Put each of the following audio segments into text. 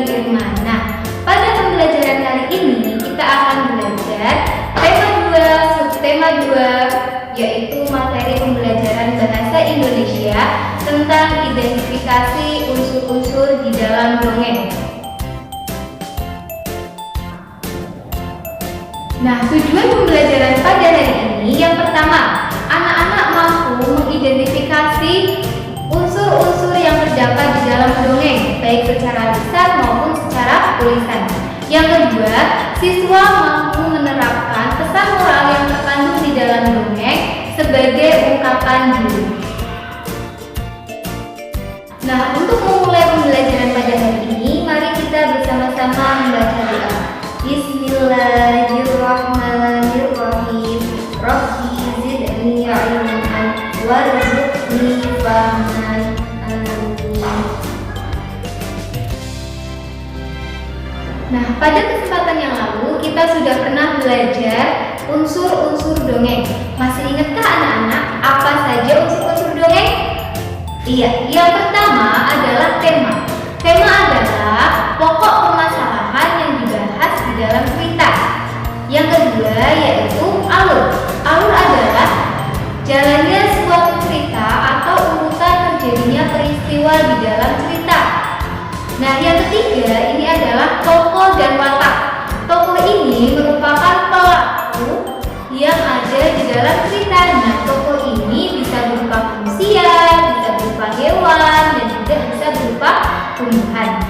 Irma. Nah, pada pembelajaran kali ini kita akan belajar tema 2, subtema 2, yaitu materi pembelajaran bahasa Indonesia tentang identifikasi unsur-unsur di dalam dongeng. Nah, tujuan pembelajaran pada hari ini yang pertama, anak-anak mampu mengidentifikasi unsur-unsur yang terdapat di dalam dongeng, baik secara lisan maupun secara tulisan. Yang kedua, siswa mampu menerapkan pesan moral yang terkandung di dalam dongeng sebagai ungkapan diri. Nah, untuk memulai pembelajaran pada hari ini, mari kita bersama-sama membaca doa. Bismillahirrahmanirrahim. Rabbi zidni ilman warzuqni fahman. Amin. Nah, pada kesempatan yang lalu kita sudah pernah belajar unsur-unsur dongeng. Masih ingatkah anak-anak apa saja unsur-unsur dongeng? Iya, yang pertama adalah tema. Tema adalah pokok permasalahan yang dibahas di dalam cerita. Yang kedua yaitu alur. Alur adalah jalannya suatu cerita atau urutan terjadinya peristiwa di dalam cerita. Nah, yang ketiga ini adalah tokoh dan watak. Tokoh ini merupakan pelaku yang ada di dalam cerita. Nah, tokoh ini bisa berupa manusia, bisa berupa hewan, dan juga bisa berupa tumbuhan.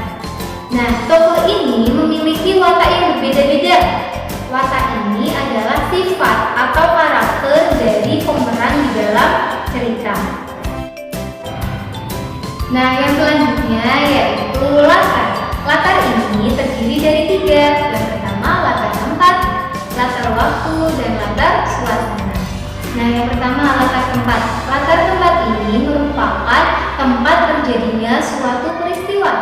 Nah, tokoh ini memiliki watak yang berbeda-beda. Watak ini adalah sifat atau karakter dari pemeran di dalam cerita. Nah, yang selanjutnya yaitu latar. Latar ini terdiri dari 3. Yang pertama latar tempat, latar waktu, dan latar suasana. Nah, yang pertama latar tempat. Latar tempat ini merupakan tempat terjadinya suatu peristiwa.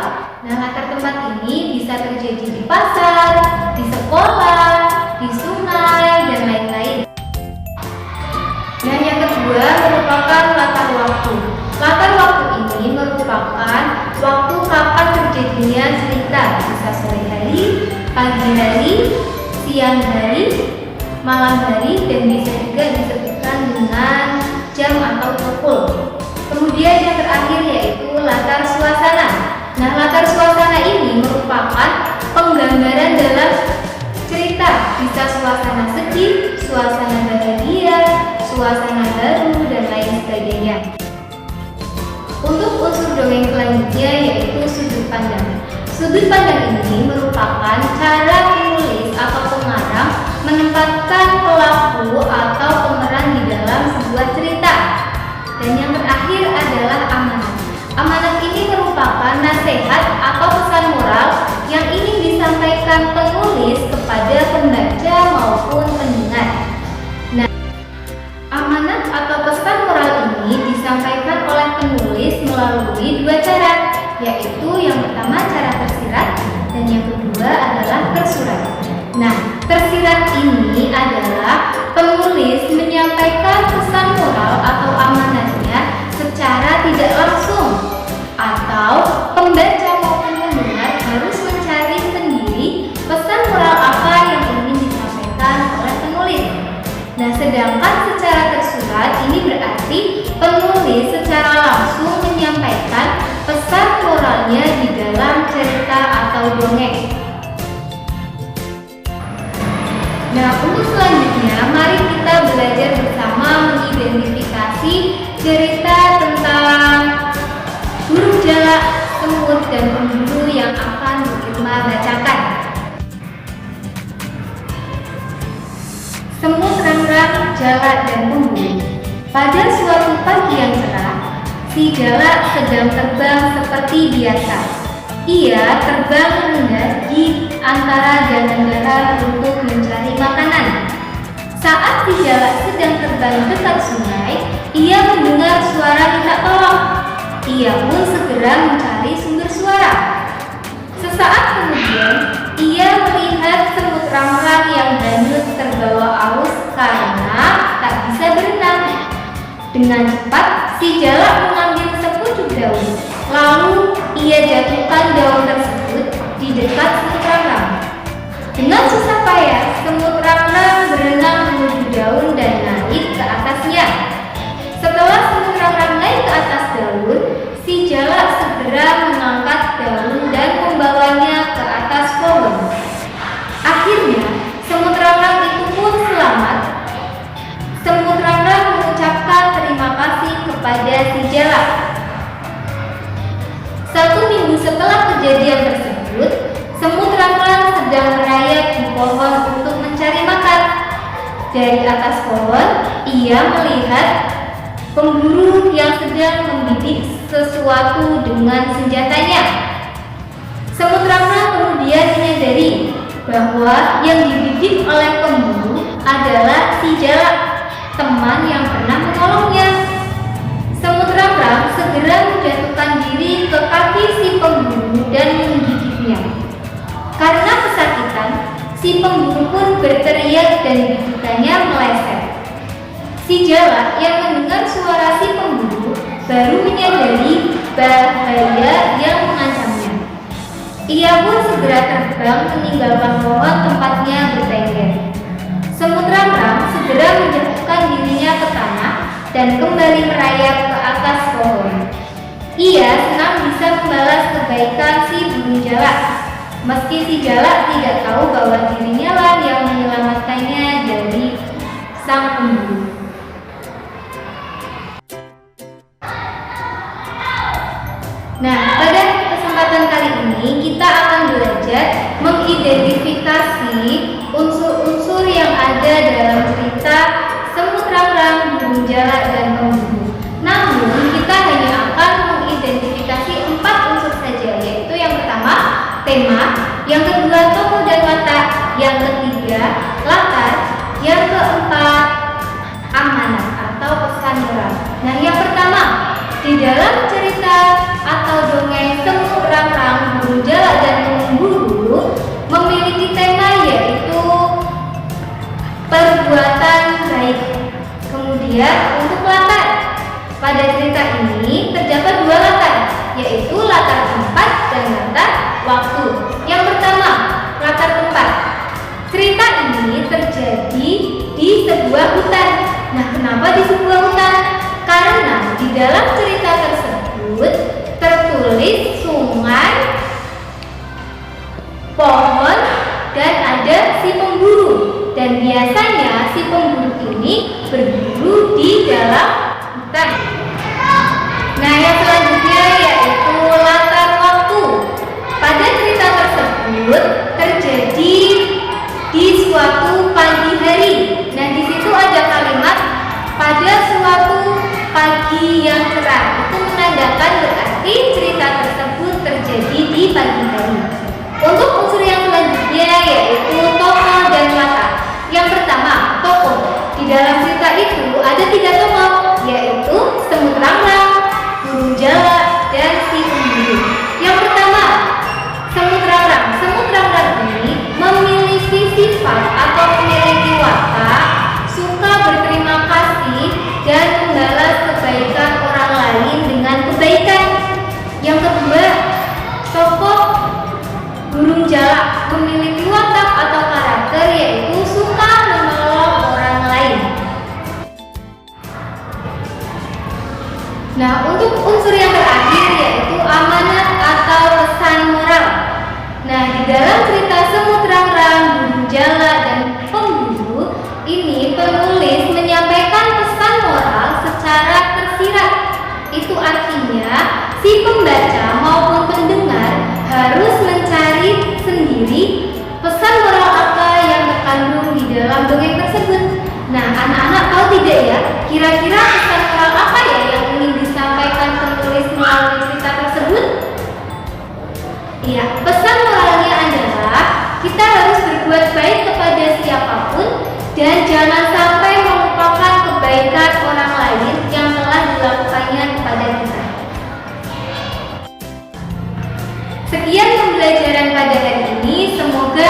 Nah, latar tempat ini bisa terjadi di pasar, di sekolah, di sungai, dan lain-lain. Nah, yang kedua merupakan latar waktu. Latar waktu ini merupakan waktu kapan terjadinya cerita, bisa sore hari, pagi hari, siang hari, malam hari, dan bisa juga disebutkan dengan jam atau pukul. Kemudian yang terakhir yaitu latar suasana. Nah, latar suasana ini merupakan penggambaran dalam cerita, bisa suasana sedih, suasana bahagia, suasana baru, dan lain sebagainya. Untuk unsur dongeng selanjutnya yaitu sudut pandang. Sudut pandang ini merupakan cara penulis atau pengarang menempatkan pelaku atau pemeran di dalam sebuah cerita. Dan yang terakhir adalah amanat. Amanat ini merupakan nasihat atau pesan moral yang ingin disampaikan penulis kepada pembaca maupun pendengar. Nah, amanat atau pesan moral ini disampaikan oleh penulis melalui 2 cara, yaitu yang pertama cara tersirat dan yang kedua adalah tersurat. Nah, tersirat ini adalah penulis menyampaikan pesan moral atau amanatnya secara tidak langsung, atau pembaca maupun pendengar harus mencari sendiri pesan moral apa yang ingin disampaikan oleh penulis. Nah, sedangkan secara tersurat ini berarti penulis secara langsung menyampaikan pesan moralnya di dalam cerita atau dongeng. Nah, untuk selanjutnya mari kita belajar bersama mengidentifikasi cerita tentang burung jalak, semut, dan pemburu yang akan Bu Irma bacakan. Semut, rangrang, jalak, dan pemburu. Pada suatu pagi yang cerah, si jalak sedang terbang seperti biasa. Ia terbang rendah di antara dahan-dahan untuk mencari makanan. Saat si jalak sedang terbang dekat sungai, ia mendengar suara minta tolong. Ia pun segera mencari sumber suara. Sesaat kemudian, ia melihat semut rangrang yang hanyut terbawa arus karena tak bisa berenang. Dengan cepat, si jalak mengambil sepucuk daun. Lalu ia jatuhkan daun tersebut di dia melihat pemburu yang sedang membidik sesuatu dengan senjatanya. Semut Rang-Rang kemudian menyadari bahwa yang dibidik oleh pemburu adalah si Jalak, teman yang pernah menolongnya. Semut Rang-Rang segera menjatuhkan diri ke kaki si pemburu dan menggigitnya. Karena kesakitan, si pemburu pun berteriak dan gigitannya meleset. Si Jalak yang mendengar suara si pemburu baru menyadari bahaya yang mengancamnya. Ia pun segera terbang meninggalkan pohon tempatnya bertengger. Semut Rang-Rang segera menjatuhkan dirinya ke tanah dan kembali merayap ke atas pohon. Ia senang bisa membalas kebaikan si burung jalak, meski si jalak tidak tahu bahwa dirinya lah yang menyelamatkannya dari sang pemburu. Nah, pada kesempatan kali ini kita akan belajar mengidentifikasi unsur-unsur yang ada dalam cerita Semut Rang-Rang, Burung Jalak, dan Pemburu. Namun, kita hanya akan mengidentifikasi 4 unsur saja, yaitu yang pertama, tema, yang kedua, tokoh dan watak, yang ketiga, latar, yang keempat, amanat atau pesan moral. Nah, yang pertama, di dalam cerita atau dongeng Semut Rang-Rang, Burung Jalak, dan Pemburu memiliki tema yaitu perbuatan baik. Kemudian untuk latar, pada cerita ini terdapat 2 latar, yaitu latar tempat dan latar waktu. Yang pertama, latar tempat. Cerita ini terjadi di sebuah hutan. Nah, kenapa di sebuah hutan? Karena di dalam cerita tersebut tertulis sungai, pohon, dan ada si pemburu. Dan biasanya si pemburu ini berburu di dalam hutan. Nah, yang selanjutnya yaitu latar waktu. Pada cerita tersebut terjadi di suatu pagi hari. Nah, di situ ada kalimat pada suatu pagi yang cerah. Itu menandakan berarti cerita tersebut terjadi di pagi hari. Untuk unsur yang selanjutnya yaitu tokoh dan watak. Yang pertama, tokoh. Di dalam cerita itu ada 3 tokoh, yaitu Semut Rang-Rang, Burung Jalak, dan si pemburu. Yang pertama, Semut Rang-Rang. Semut Rang-Rang ini memiliki sifat atau memiliki watak suka berterima kasih dan membalas kebaikan orang lain dengan kebaikan. Yang kedua, tokoh Burung Jalak memiliki watak atau karakter yaitu suka menolong orang lain. Nah, untuk unsur yang terakhir yaitu amanat atau pesan moral. Nah, di dalam cerita Semut Rang-Rang, Burung Jalak, dan Pemburu ini penulis menyampaikan pesan moral secara tersirat. Itu artinya si pembaca maupun pendengar harus mencari sendiri pesan moral apa yang terkandung di dalam dongeng tersebut. Nah, anak-anak tahu tidak ya, kira-kira pesan moral apa ya yang ingin disampaikan penulis melalui cerita tersebut? Iya, pesan moralnya adalah kita harus berbuat baik kepada siapapun dan jangan sampai melupakan kebaikan orang lain yang telah dilakukannya kepada kita. Sekian pembelajaran pada hari ini, semoga